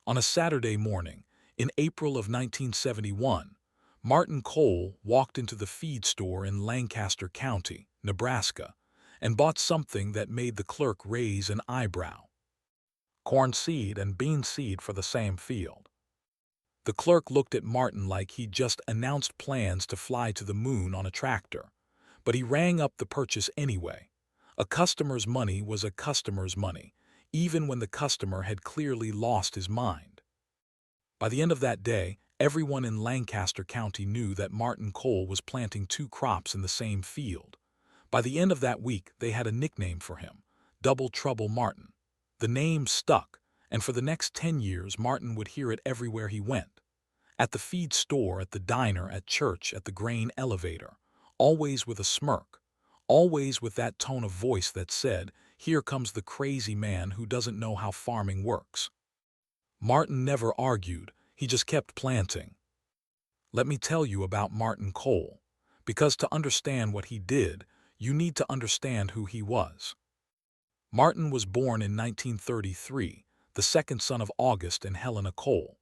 On a Saturday morning, in April of 1971, Martin Cole walked into the feed store in Lancaster County, Nebraska, and bought something that made the clerk raise an eyebrow. Corn seed and bean seed for the same field. The clerk looked at Martin like he'd just announced plans to fly to the moon on a tractor, but he rang up the purchase anyway. A customer's money was a customer's money, even when the customer had clearly lost his mind. By the end of that day, everyone in Lancaster County knew that Martin Cole was planting two crops in the same field. By the end of that week, they had a nickname for him, Double Trouble Martin. The name stuck, and for the next 10 years Martin would hear it everywhere he went. At the feed store, at the diner, at church, at the grain elevator, always with a smirk, always with that tone of voice that said, "Here comes the crazy man who doesn't know how farming works." Martin never argued, he just kept planting. Let me tell you about Martin Cole, because to understand what he did, you need to understand who he was. Martin was born in 1933, the second son of August and Helena Cole.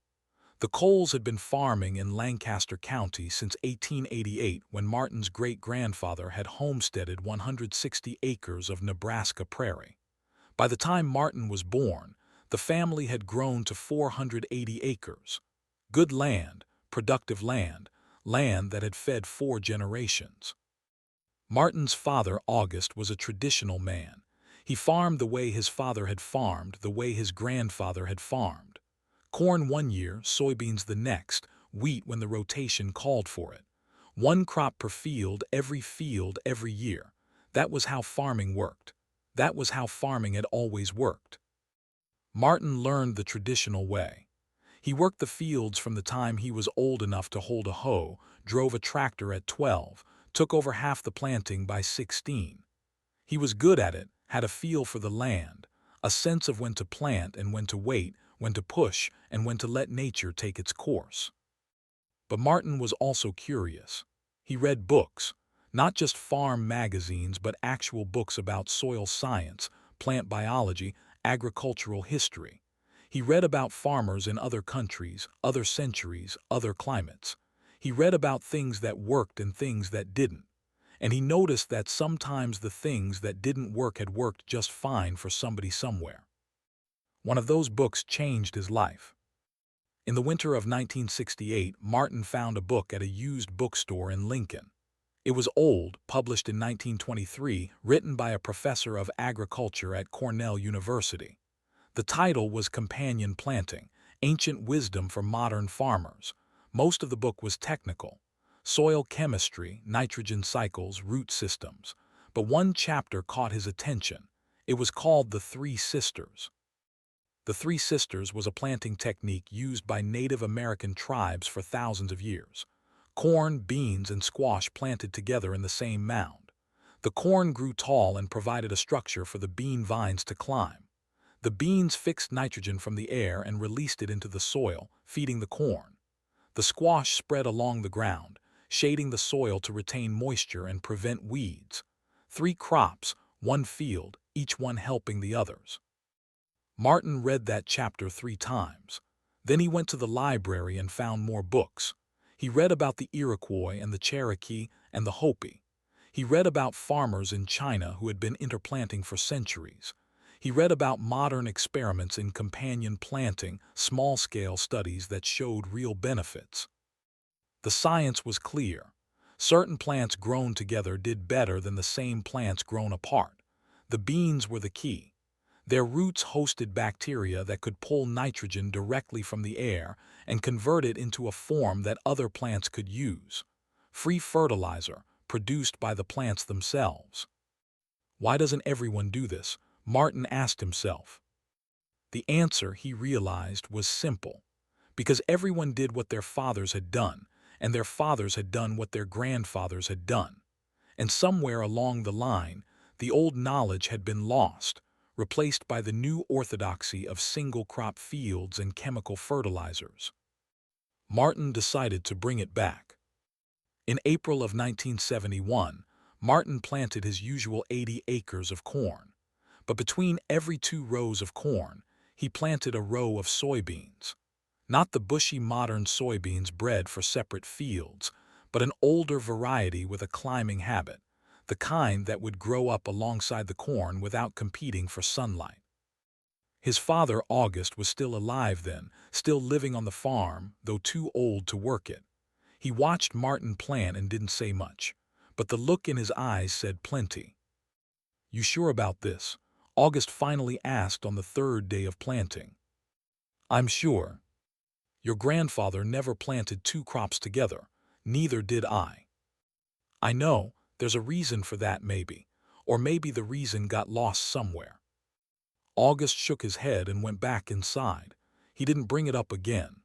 The Coles had been farming in Lancaster County since 1888, when Martin's great-grandfather had homesteaded 160 acres of Nebraska prairie. By the time Martin was born, the family had grown to 480 acres. Good land, productive land, land that had fed 4 generations. Martin's father, August, was a traditional man. He farmed the way his father had farmed, the way his grandfather had farmed. Corn one year, soybeans the next, wheat when the rotation called for it. One crop per field every year. That was how farming worked. That was how farming had always worked. Martin learned the traditional way. He worked the fields from the time he was old enough to hold a hoe, drove a tractor at 12, took over half the planting by 16. He was good at it, had a feel for the land, a sense of when to plant and when to wait, when to push and when to let nature take its course. But Martin was also curious. He read books, not just farm magazines, but actual books about soil science, plant biology, agricultural history. He read about farmers in other countries, other centuries, other climates. He read about things that worked and things that didn't. And he noticed that sometimes the things that didn't work had worked just fine for somebody somewhere. One of those books changed his life. In the winter of 1968, Martin found a book at a used bookstore in Lincoln. It was old, published in 1923, written by a professor of agriculture at Cornell University. The title was Companion Planting, Ancient Wisdom for Modern Farmers. Most of the book was technical: soil chemistry, nitrogen cycles, root systems. But one chapter caught his attention. It was called The Three Sisters. The Three Sisters was a planting technique used by Native American tribes for thousands of years. Corn, beans, and squash planted together in the same mound. The corn grew tall and provided a structure for the bean vines to climb. The beans fixed nitrogen from the air and released it into the soil, feeding the corn. The squash spread along the ground, shading the soil to retain moisture and prevent weeds. 3 crops, 1 field, each one helping the others. Martin read that chapter 3 times. Then he went to the library and found more books. He read about the Iroquois and the Cherokee and the Hopi. He read about farmers in China who had been interplanting for centuries. He read about modern experiments in companion planting, small-scale studies that showed real benefits. The science was clear. Certain plants grown together did better than the same plants grown apart. The beans were the key. Their roots hosted bacteria that could pull nitrogen directly from the air and convert it into a form that other plants could use. Free fertilizer, produced by the plants themselves. Why doesn't everyone do this? Martin asked himself. The answer, he realized, was simple. Because everyone did what their fathers had done, and their fathers had done what their grandfathers had done. And somewhere along the line, the old knowledge had been lost, replaced by the new orthodoxy of single-crop fields and chemical fertilizers. Martin decided to bring it back. In April of 1971, Martin planted his usual 80 acres of corn. But between every 2 rows of corn, He planted a row of soybeans. Not the bushy modern soybeans bred for separate fields, but an older variety with a climbing habit, the kind that would grow up alongside the corn without competing for sunlight. His father, August, was still alive then, still living on the farm, though too old to work it. He watched Martin plant and didn't say much, but the look in his eyes said plenty. "You sure about this?" August finally asked on the third day of planting. "I'm sure. Your grandfather never planted two crops together. Neither did I." "I know, there's a reason for that maybe, or maybe the reason got lost somewhere." August shook his head and went back inside. He didn't bring it up again.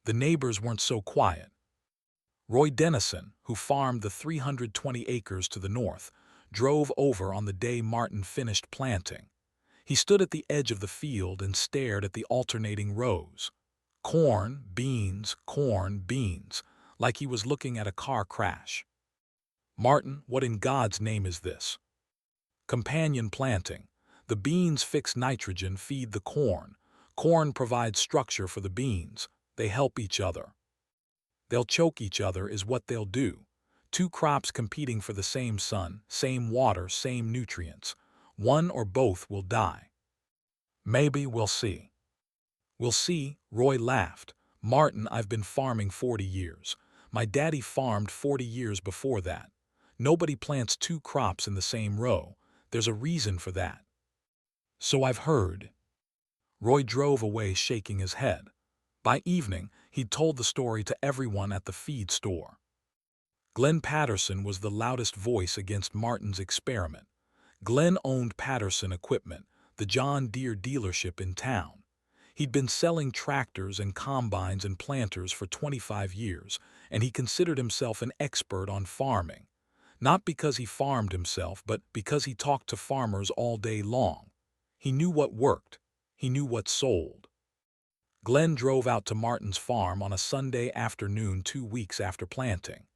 The neighbors weren't so quiet. Roy Dennison, who farmed the 320 acres to the north, drove over on the day Martin finished planting. He stood at the edge of the field and stared at the alternating rows. Corn, beans, like he was looking at a car crash. "Martin, what in God's name is this?" "Companion planting. The beans fix nitrogen, feed the corn. Corn provides structure for the beans. They help each other. They'll choke each other is what they'll do. Two crops competing for the same sun, same water, same nutrients. One or both will die." "Maybe we'll see." "We'll see," Roy laughed. "Martin, I've been farming 40 years. My daddy farmed 40 years before that. Nobody plants two crops in the same row. There's a reason for that." "So I've heard." Roy drove away shaking his head. By evening, he'd told the story to everyone at the feed store. Glenn Patterson was the loudest voice against Martin's experiment. Glenn owned Patterson Equipment, the John Deere dealership in town. He'd been selling tractors and combines and planters for 25 years, and he considered himself an expert on farming. Not because he farmed himself, but because he talked to farmers all day long. He knew what worked. He knew what sold. Glenn drove out to Martin's farm on a Sunday afternoon 2 weeks after planting.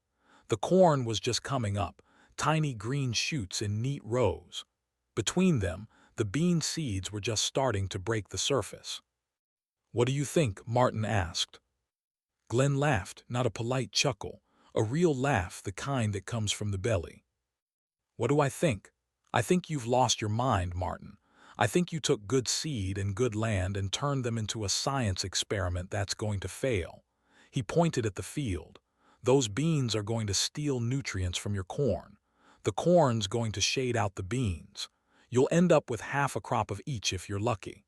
The corn was just coming up, tiny green shoots in neat rows. Between them, the bean seeds were just starting to break the surface. "What do you think?" Martin asked. Glenn laughed, not a polite chuckle, a real laugh, the kind that comes from the belly. "What do I think? I think you've lost your mind, Martin. I think you took good seed and good land and turned them into a science experiment that's going to fail." He pointed at the field. "Those beans are going to steal nutrients from your corn. The corn's going to shade out the beans. You'll end up with half a crop of each if you're lucky.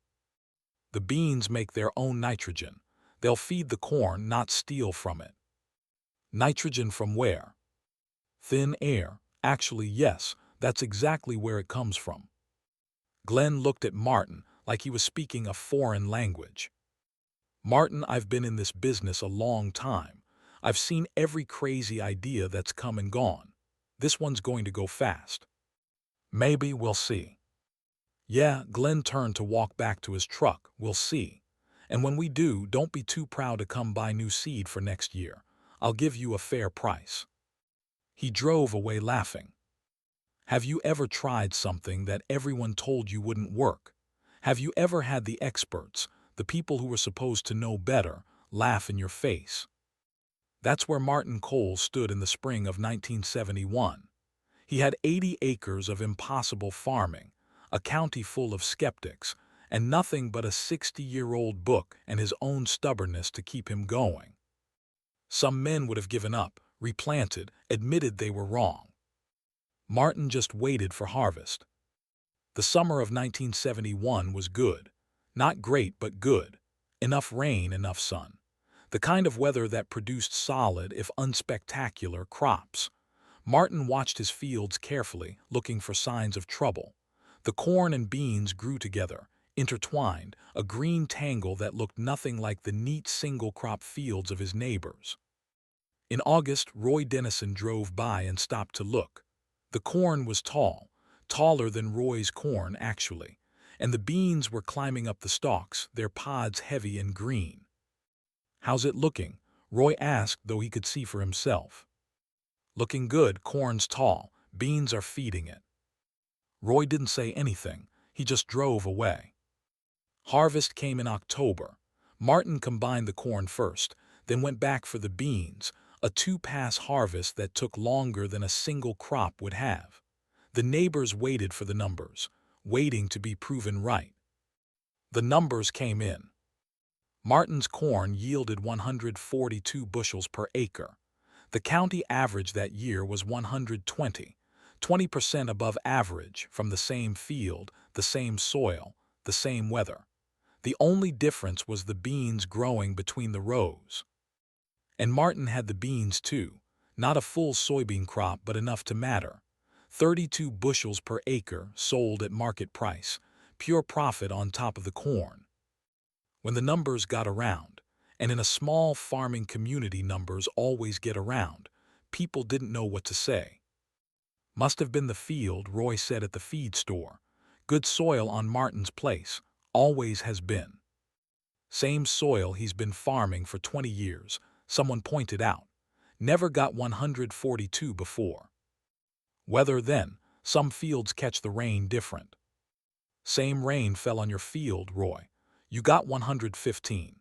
The beans make their own nitrogen. They'll feed the corn, not steal from it." "Nitrogen from where?" "Thin air. Actually, yes, that's exactly where it comes from." Glenn looked at Martin like he was speaking a foreign language. "Martin, I've been in this business a long time. I've seen every crazy idea that's come and gone. This one's going to go fast." "Maybe we'll see." "Yeah," Glenn turned to walk back to his truck. "We'll see. And when we do, don't be too proud to come buy new seed for next year. I'll give you a fair price." He drove away laughing. Have you ever tried something that everyone told you wouldn't work? Have you ever had the experts, the people who were supposed to know better, laugh in your face? That's where Martin Cole stood in the spring of 1971. He had 80 acres of impossible farming, a county full of skeptics, and nothing but a 60-year-old book and his own stubbornness to keep him going. Some men would have given up, replanted, admitted they were wrong. Martin just waited for harvest. The summer of 1971 was good. Not great, but good. Enough rain, enough sun. The kind of weather that produced solid, if unspectacular, crops. Martin watched his fields carefully, looking for signs of trouble. The corn and beans grew together, intertwined, a green tangle that looked nothing like the neat single-crop fields of his neighbors. In August, Roy Dennison drove by and stopped to look. The corn was tall, taller than Roy's corn actually, and the beans were climbing up the stalks, their pods heavy and green. "How's it looking?" Roy asked, though he could see for himself. "Looking good. Corn's tall. Beans are feeding it." Roy didn't say anything. He just drove away. Harvest came in October. Martin combined the corn first, then went back for the beans, a two-pass harvest that took longer than a single crop would have. The neighbors waited for the numbers, waiting to be proven right. The numbers came in. Martin's corn yielded 142 bushels per acre. The county average that year was 120, 20% above average from the same field, the same soil, the same weather. The only difference was the beans growing between the rows. And Martin had the beans too, not a full soybean crop but enough to matter. 32 bushels per acre sold at market price, pure profit on top of the corn. When the numbers got around, and in a small farming community numbers always get around, people didn't know what to say. Must have been the field, Roy said at the feed store. Good soil on Martin's place, always has been. Same soil he's been farming for 20 years, someone pointed out. Never got 142 before. Weather then, some fields catch the rain different. Same rain fell on your field, Roy. You got 115.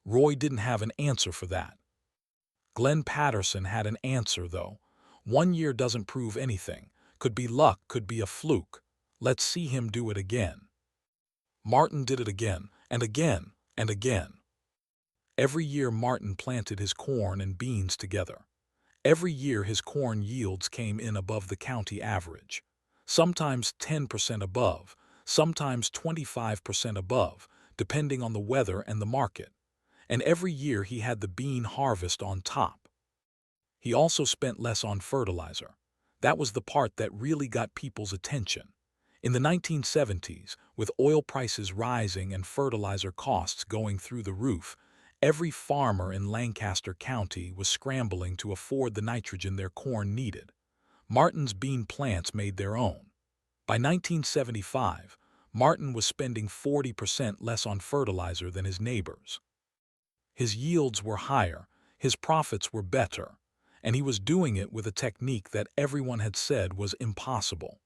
Roy didn't have an answer for that. Glenn Patterson had an answer, though. 1 year doesn't prove anything. Could be luck, could be a fluke. Let's see him do it again. Martin did it again, and again, and again. Every year Martin planted his corn and beans together. Every year his corn yields came in above the county average. Sometimes 10% above, sometimes 25% above, depending on the weather and the market. And every year he had the bean harvest on top. He also spent less on fertilizer. That was the part that really got people's attention. In the 1970s, with oil prices rising and fertilizer costs going through the roof, every farmer in Lancaster County was scrambling to afford the nitrogen their corn needed. Martin's bean plants made their own. By 1975, Martin was spending 40% less on fertilizer than his neighbors. His yields were higher, his profits were better, and he was doing it with a technique that everyone had said was impossible.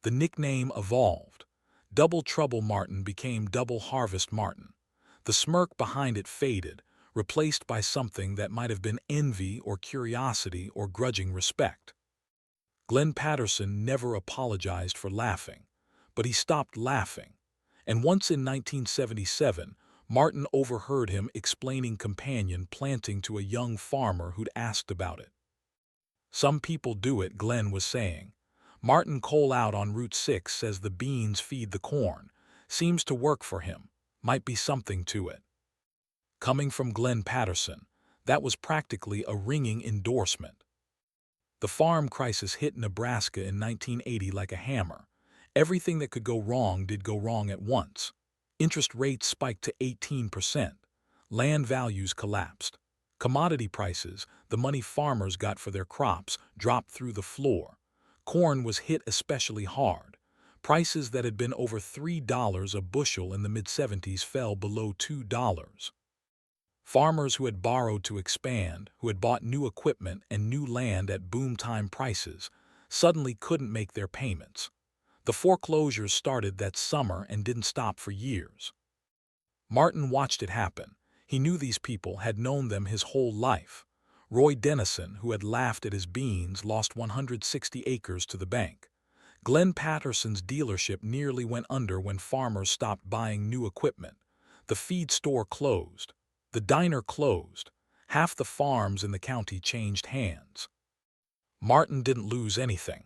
The nickname evolved. Double Trouble Martin became Double Harvest Martin. The smirk behind it faded, replaced by something that might have been envy or curiosity or grudging respect. Glenn Patterson never apologized for laughing, but he stopped laughing. And once in 1977, Martin overheard him explaining companion planting to a young farmer who'd asked about it. Some people do it, Glenn was saying. Martin Cole out on Route 6 says the beans feed the corn. Seems to work for him. Might be something to it. Coming from Glenn Patterson, that was practically a ringing endorsement. The farm crisis hit Nebraska in 1980 like a hammer. Everything that could go wrong did go wrong at once. Interest rates spiked to 18%. Land values collapsed. Commodity prices, the money farmers got for their crops, dropped through the floor. Corn was hit especially hard. Prices that had been over $3 a bushel in the mid-70s fell below $2. Farmers who had borrowed to expand, who had bought new equipment and new land at boom-time prices, suddenly couldn't make their payments. The foreclosures started that summer and didn't stop for years. Martin watched it happen. He knew these people, had known them his whole life. Roy Dennison, who had laughed at his beans, lost 160 acres to the bank. Glenn Patterson's dealership nearly went under when farmers stopped buying new equipment. The feed store closed. The diner closed. Half the farms in the county changed hands. Martin didn't lose anything.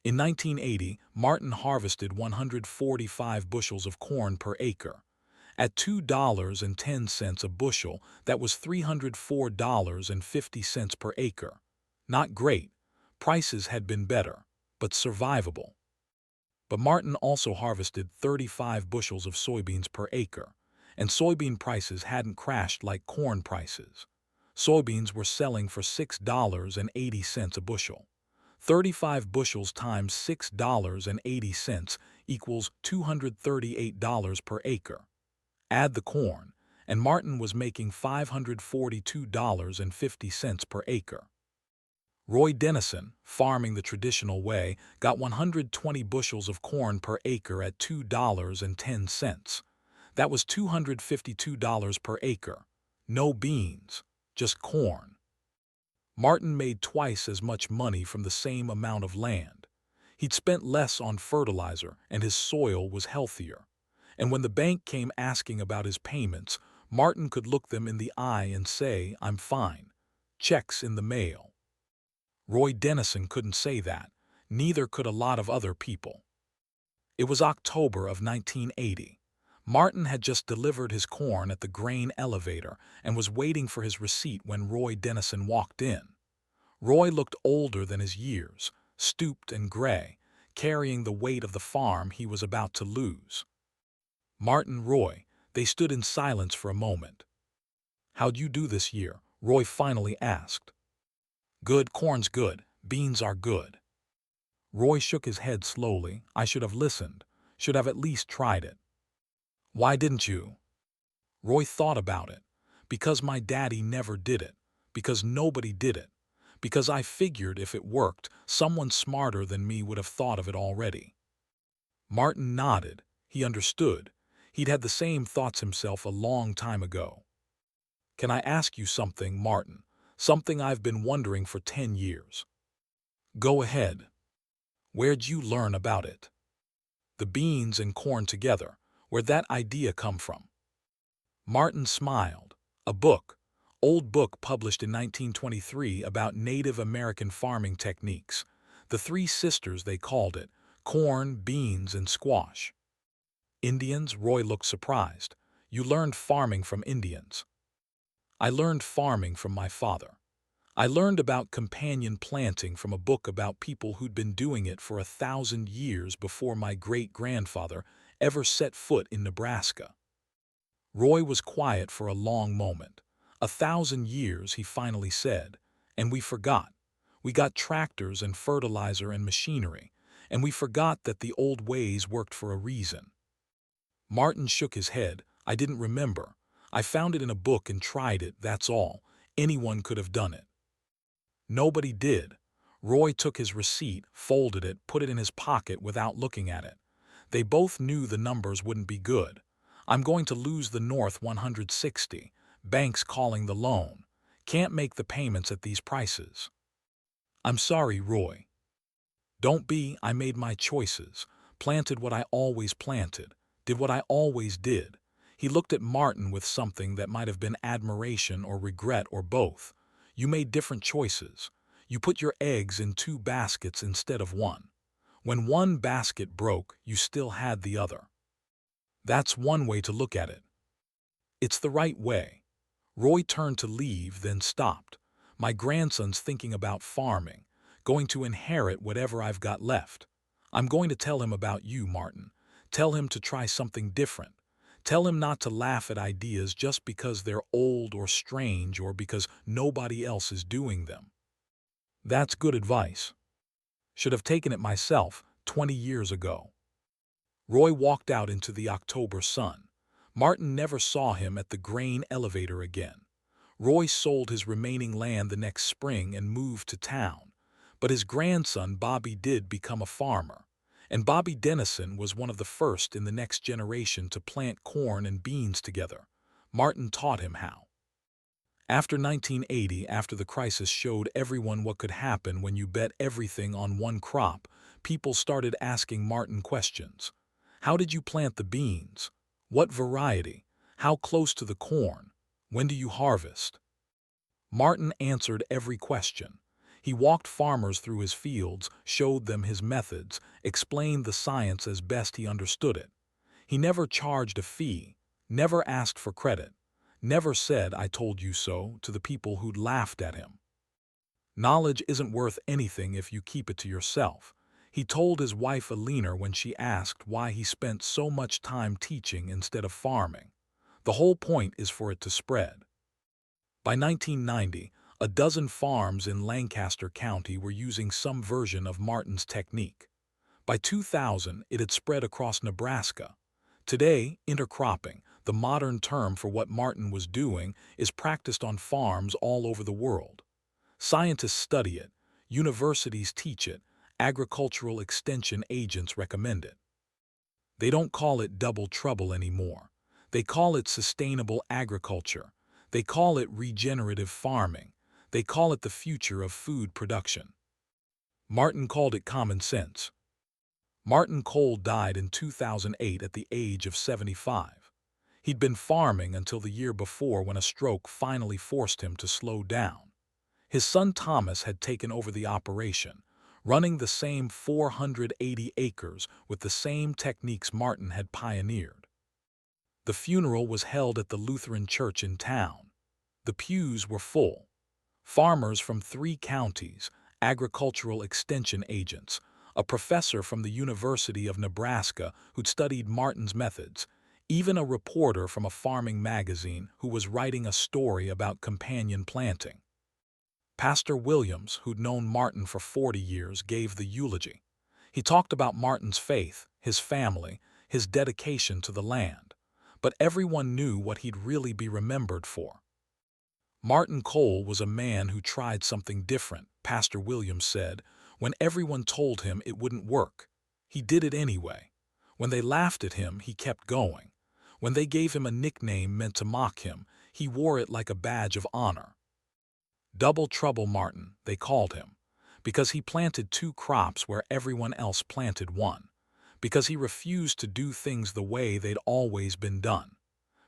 In 1980, Martin harvested 145 bushels of corn per acre. At $2.10 a bushel, that was $304.50 per acre. Not great. Prices had been better, but survivable. But Martin also harvested 35 bushels of soybeans per acre, and soybean prices hadn't crashed like corn prices. Soybeans were selling for $6.80 a bushel. 35 bushels times $6.80 equals $238 per acre. Add the corn, and Martin was making $542.50 per acre. Roy Dennison, farming the traditional way, got 120 bushels of corn per acre at $2.10. That was $252 per acre. No beans, just corn. Martin made twice as much money from the same amount of land. He'd spent less on fertilizer and his soil was healthier. And when the bank came asking about his payments, Martin could look them in the eye and say, "I'm fine. Checks in the mail." Roy Dennison couldn't say that. Neither could a lot of other people. It was October of 1980. Martin had just delivered his corn at the grain elevator and was waiting for his receipt when Roy Dennison walked in. Roy looked older than his years, stooped and gray, carrying the weight of the farm he was about to lose. Martin, Roy, they stood in silence for a moment. "How'd you do this year?" Roy finally asked. "Good, corn's good, beans are good." Roy shook his head slowly. "I should have listened, should have at least tried it." "Why didn't you?" Roy thought about it. "Because my daddy never did it. Because nobody did it. Because I figured if it worked, someone smarter than me would have thought of it already." Martin nodded. He understood. He'd had the same thoughts himself a long time ago. "Can I ask you something, Martin? Something I've been wondering for 10 years. "Go ahead." "Where'd you learn about it? The beans and corn together. Where'd that idea come from?" Martin smiled. "A book. Old book published in 1923 about Native American farming techniques. The Three Sisters, they called it. Corn, beans, and squash." "Indians?" Roy looked surprised. "You learned farming from Indians?" "I learned farming from my father. I learned about companion planting from a book about people who'd been doing it for 1,000 years before my great-grandfather ever set foot in Nebraska." Roy was quiet for a long moment. "1,000 years," he finally said, "and we forgot. We got tractors and fertilizer and machinery, and we forgot that the old ways worked for a reason." Martin shook his head. "I didn't remember. I found it in a book and tried it, that's all. Anyone could have done it." Nobody did. Roy took his receipt, folded it, put it in his pocket without looking at it. They both knew the numbers wouldn't be good. "I'm going to lose the North 160. Bank's calling the loan. Can't make the payments at these prices." "I'm sorry, Roy." "Don't be. I made my choices. Planted what I always planted. Did what I always did." He looked at Martin with something that might have been admiration or regret or both. "You made different choices. You put your eggs in 2 baskets instead of 1. When one basket broke, you still had the other. That's one way to look at it. It's the right way." Roy turned to leave, then stopped. "My grandson's thinking about farming, going to inherit whatever I've got left. I'm going to tell him about you, Martin. Tell him to try something different. Tell him not to laugh at ideas just because they're old or strange or because nobody else is doing them." "That's good advice. Should have taken it myself 20 years ago." Roy walked out into the October sun. Martin never saw him at the grain elevator again. Roy sold his remaining land the next spring and moved to town. But his grandson Bobby did become a farmer. And Bobby Dennison was one of the first in the next generation to plant corn and beans together. Martin taught him how. After 1980, after the crisis showed everyone what could happen when you bet everything on one crop, people started asking Martin questions. "How did you plant the beans? What variety? How close to the corn? When do you harvest?" Martin answered every question. He walked farmers through his fields, showed them his methods, explained the science as best he understood it. He never charged a fee, never asked for credit, never said, "I told you so," to the people who'd laughed at him. Knowledge isn't worth anything if you keep it to yourself. He told his wife Alina when she asked why he spent so much time teaching instead of farming. The whole point is for it to spread. By 1990, a dozen farms in Lancaster County were using some version of Martin's technique. By 2000, it had spread across Nebraska. Today, intercropping, the modern term for what Martin was doing, is practiced on farms all over the world. Scientists study it, Universities teach it. Agricultural extension agents recommend it. They don't call it double trouble anymore. They call it sustainable agriculture. They call it regenerative farming. They call it the future of food production. Martin called it common sense. Martin Cole died in 2008 at the age of 75. He'd been farming until the year before when a stroke finally forced him to slow down. His son Thomas had taken over the operation, running the same 480 acres with the same techniques Martin had pioneered. The funeral was held at the Lutheran church in town. The pews were full. Farmers from 3 counties, agricultural extension agents, a professor from the University of Nebraska who'd studied Martin's methods, even a reporter from a farming magazine who was writing a story about companion planting. Pastor Williams, who'd known Martin for 40 years, gave the eulogy. He talked about Martin's faith, his family, his dedication to the land. But everyone knew what he'd really be remembered for. Martin Cole was a man who tried something different, Pastor Williams said, when everyone told him it wouldn't work. He did it anyway. When they laughed at him, he kept going. When they gave him a nickname meant to mock him, he wore it like a badge of honor. Double Trouble Martin, they called him, because he planted 2 crops where everyone else planted 1, because he refused to do things the way they'd always been done,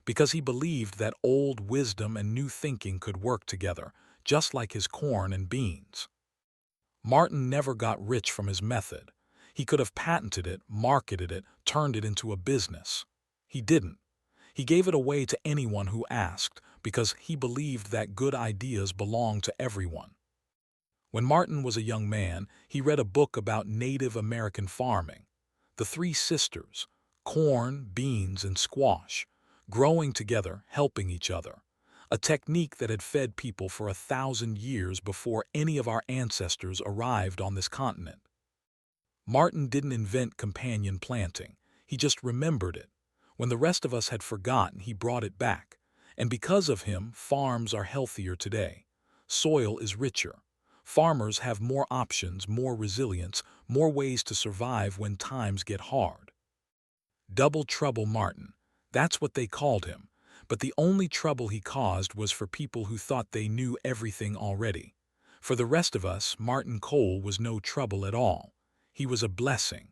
because he believed that old wisdom and new thinking could work together, just like his corn and beans. Martin never got rich from his method. He could have patented it, marketed it, turned it into a business. He didn't. He gave it away to anyone who asked, because he believed that good ideas belong to everyone. When Martin was a young man, he read a book about Native American farming. The 3 sisters, corn, beans, and squash, growing together, helping each other, a technique that had fed people for 1,000 years before any of our ancestors arrived on this continent. Martin didn't invent companion planting. He just remembered it. When the rest of us had forgotten, he brought it back. And because of him, farms are healthier today. Soil is richer. Farmers have more options, more resilience, more ways to survive when times get hard. Double Trouble Martin, that's what they called him. But the only trouble he caused was for people who thought they knew everything already. For the rest of us, Martin Cole was no trouble at all. He was a blessing.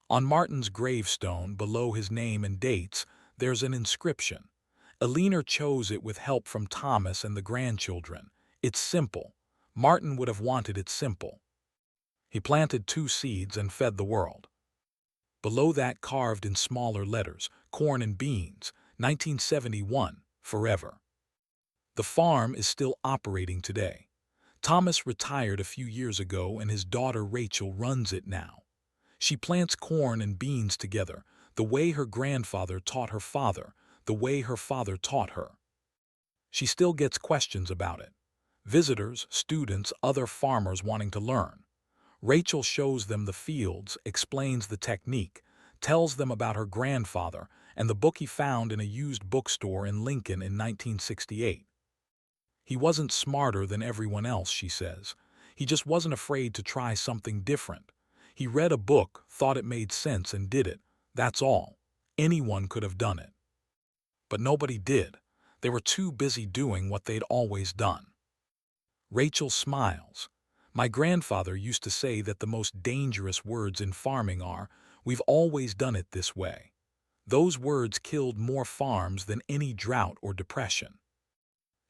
On Martin's gravestone, below his name and dates, there's an inscription. Eleanor chose it with help from Thomas and the grandchildren. It's simple. Martin would have wanted it simple. He planted 2 seeds and fed the world. Below that, carved in smaller letters, corn and beans, 1971, forever. The farm is still operating today. Thomas retired a few years ago and his daughter Rachel runs it now. She plants corn and beans together, the way her grandfather taught her father, the way her father taught her. She still gets questions about it. Visitors, students, other farmers wanting to learn. Rachel shows them the fields, explains the technique, tells them about her grandfather and the book he found in a used bookstore in Lincoln in 1968. He wasn't smarter than everyone else, she says. He just wasn't afraid to try something different. He read a book, thought it made sense, and did it. That's all. Anyone could have done it. But nobody did. They were too busy doing what they'd always done. Rachel smiles. My grandfather used to say that the most dangerous words in farming are, "We've always done it this way." Those words killed more farms than any drought or depression.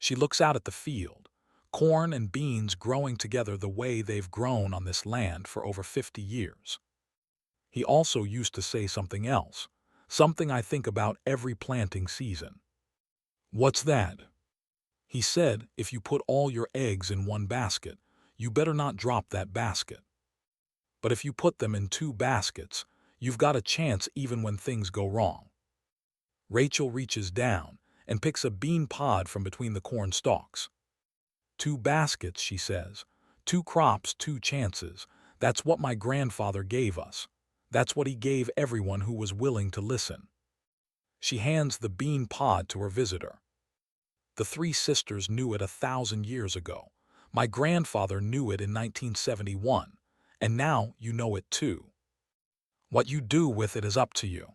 She looks out at the field. Corn and beans growing together the way they've grown on this land for over 50 years. He also used to say something else, something I think about every planting season. What's that? He said, if you put all your eggs in one basket, you better not drop that basket. But if you put them in 2 baskets, you've got a chance even when things go wrong. Rachel reaches down and picks a bean pod from between the corn stalks. 2 baskets, she says. 2 crops, 2 chances. That's what my grandfather gave us. That's what he gave everyone who was willing to listen. She hands the bean pod to her visitor. The 3 sisters knew it 1,000 years ago. My grandfather knew it in 1971, and now you know it too. What you do with it is up to you.